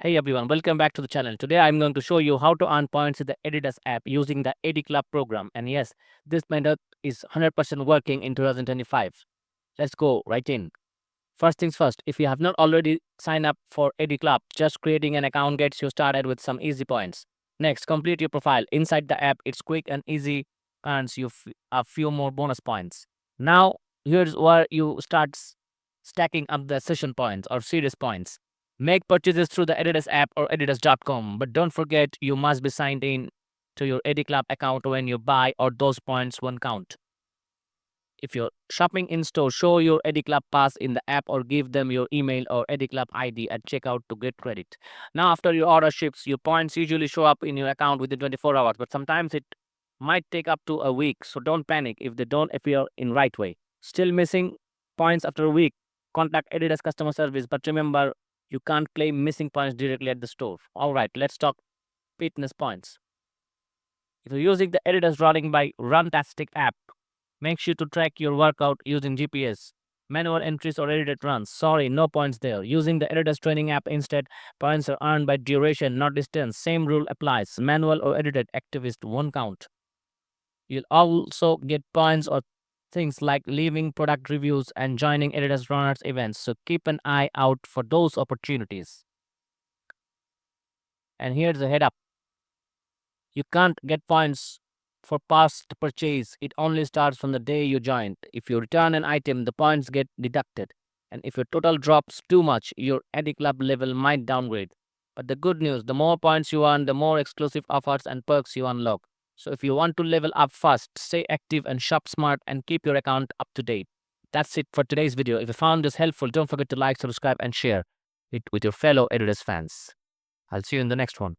Hey everyone, welcome back to the channel. Today I'm going to show you how to earn points in the Adidas app using the AD Club program. And yes, this method is 100% working in 2025. Let's go right in. First things first, if you have not already signed up for AD Club, just creating an account gets you started with some easy points. Next, complete your profile. Inside the app, it's quick and easy, earns you a few more bonus points. Now, here's where you start stacking up the session points or series points. Make purchases through the Adidas app or adidas.com, but don't forget you must be signed in to your AD Club account when you buy, or those points won't count. If you're shopping in store, show your AD Club pass in the app or give them your email or AD Club ID at checkout to get credit. Now, after your order ships, your points usually show up in your account within 24 hours, but sometimes it might take up to a week, so don't panic if they don't appear in right way. Still missing points after a week? Contact Adidas customer service, but remember, you can't claim missing points directly at the store. All right, let's talk fitness points. If you're using the Adidas Running by Runtastic app, make sure to track your workout using GPS. Manual entries or edited runs. Sorry, no points there. Using the Adidas training app instead, points are earned by duration, not distance. Same rule applies. Manual or edited activist won't count. You'll also get points or things like leaving product reviews and joining Adidas runners events. So keep an eye out for those opportunities. And here's a head up. You can't get points for past purchase. It only starts from the day you joined. If you return an item, the points get deducted. And if your total drops too much, your AD Club level might downgrade. But the good news, the more points you earn, the more exclusive offers and perks you unlock. So if you want to level up fast, stay active and shop smart and keep your account up to date. That's it for today's video. If you found this helpful, don't forget to like, subscribe and share it with your fellow Adidas fans. I'll see you in the next one.